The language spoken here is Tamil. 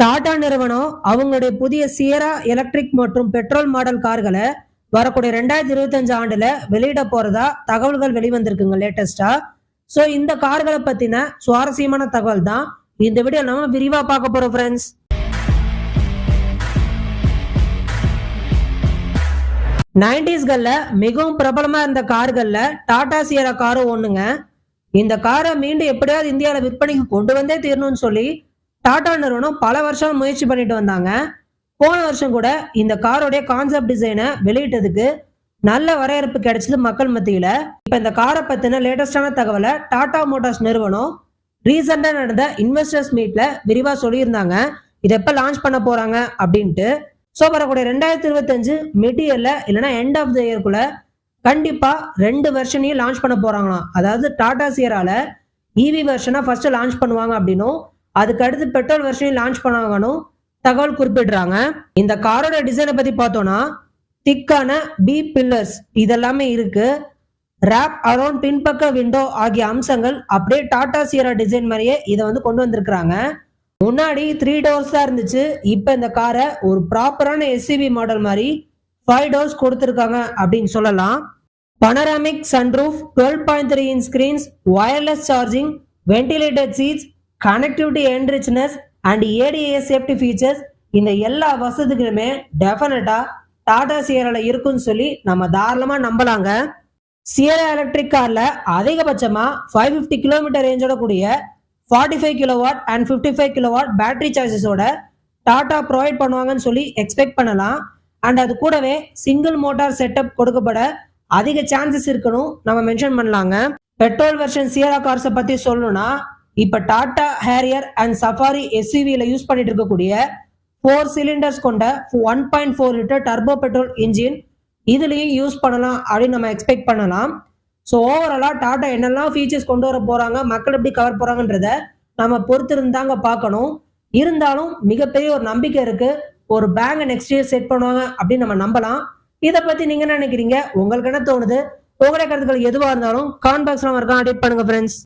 டாடா நிறுவனம் அவங்களுடைய புதிய சியரா எலக்ட்ரிக் மற்றும் பெட்ரோல் மாடல் கார்களை வரக்கூடிய 2025 ஆண்டுல வெளியிட போறதா தகவல்கள் வெளிவந்திருக்குங்க லேட்டஸ்டா. ஸோ இந்த கார்களை பத்தின சுவாரஸ்யமான தகவல் தான் இந்த வீடியோ நம்ம விரிவா பார்க்க போறோம் ஃப்ரெண்ட்ஸ். நைன்டிஸ்கள்ல மிகவும் பிரபலமா இருந்த கார்கள்ல டாடா சியரா காரும் ஒண்ணுங்க. இந்த காரை மீண்டும் எப்படியாவது இந்தியாவில் விற்பனைக்கு கொண்டு வந்தே தீரணும்னு சொல்லி டாடா நிறுவனம் பல வருஷம் முயற்சி பண்ணிட்டு வந்தாங்க. போன வருஷம் கூட இந்த காரோடைய கான்செப்ட் டிசைனை வெளியிட்டதுக்கு நல்ல வரவேற்பு கிடைச்சது மக்கள் மத்தியில. இப்ப இந்த காரை பத்தின லேட்டஸ்டான தகவலை டாடா மோட்டார்ஸ் நிறுவனம் ரீசெண்டா நடந்த இன்வெஸ்டர்ஸ் மீட்ல விரிவா சொல்லியிருந்தாங்க. இதை எப்ப லான்ச் பண்ண போறாங்க அப்படின்ட்டு. ஸோ வரக்கூடிய 2025 மிடியல்ல இல்லைன்னா எண்ட் ஆஃப் த இயர்க்குள்ள கண்டிப்பா 2 வெர்ஷனையும் லான்ச் பண்ண போறாங்களாம். அதாவது டாடா சியரால இவி வெர்ஷனை ஃபர்ஸ்ட் லான்ச் பண்ணுவாங்க அப்படின்னும் அதுக்கு அடுத்து பெட்ரோல் வெர்ஷனையும் லான்ச் பண்ணுவாங்கன்னு தகவல் குறிப்பிடுறாங்க. இந்த காரோட டிசைனை பத்தி பார்த்தோம்னா திக்கான பி பில்லர்ஸ் இதெல்லாமே இருக்கு. ரேப் அரௌண்ட் பின்பக்க விண்டோ ஆகிய அம்சங்கள் அப்படியே டாடா சியரா டிசைன் மாதிரியே இதை கொண்டு வந்திருக்கிறாங்க. முன்னாடி 3 டோர்ஸ் தான் இருந்துச்சு. இப்ப இந்த காரை ஒரு ப்ராப்பரான எஸ்யூவி மாடல் மாதிரி 5 டோர்ஸ் கொடுத்திருக்காங்க அப்படின்னு சொல்லலாம். Panoramic sunroof, 12.3 inch screens, wireless charging, ventilated seats, connectivity enrichness and ADAS safety features, இந்த எல்லா வசதிகளுமே டெஃபினட்டா டாடா சியரால இருக்குன்னு சொல்லி நம்ம தாராளமா நம்பலாங்க. சியரா எலக்ட்ரிக் கார்ல அதிகபட்சமா 550 கிலோமீட்டர் ரேஞ்சோட கூடிய 45 கிலோவாட் அண்ட் 55 கிலோவாட் பேட்டரி சார்ஜஸோட டாடா ப்ரொவைட் பண்ணுவாங்கன்னு சொல்லி எக்ஸ்பெக்ட் பண்ணலாம். அண்ட் அது கூடவே சிங்கிள் மோட்டார் செட்டப் கொடுக்கப்பட அதிக சான்சஸ் இருக்கணும் நம்ம மென்ஷன் பண்ணலாங்க. பெட்ரோல் வெர்ஷன் சியரா கார்ஸை பத்தி சொல்லணும்னா இப்ப டாடா ஹேரியர் அண்ட் சஃபாரி எஸ்யூவில யூஸ் பண்ணிட்டு இருக்கக்கூடிய 4 சிலிண்டர்ஸ் கொண்ட 1.4 லிட்டர் டர்போ பெட்ரோல் இன்ஜின் இதுலயும் யூஸ் பண்ணலாம் அப்படின்னு நம்ம எக்ஸ்பெக்ட் பண்ணலாம். ஸோ ஓவராலா டாடா என்னெல்லாம் ஃபீச்சர்ஸ் கொண்டு வர போறாங்க, மக்கள் எப்படி கவர் போறாங்கன்றத நம்ம பொறுத்திருந்தாங்க பார்க்கணும். இருந்தாலும் மிகப்பெரிய ஒரு நம்பிக்கை இருக்கு. ஒரு பேங்கை நெக்ஸ்ட் இயர் செட் பண்ணுவாங்க அப்படின்னு நம்ம நம்பலாம். இதை பத்தி நீங்க என்ன நினைக்கிறீங்க? உங்களுக்கு என்ன தோணுது? உங்களுடைய கருத்துக்கள் எதுவா இருந்தாலும் காமெண்ட் பாக்ஸ்ல மறக்காம அப்டேட் பண்ணுங்க ஃப்ரெண்ட்ஸ்.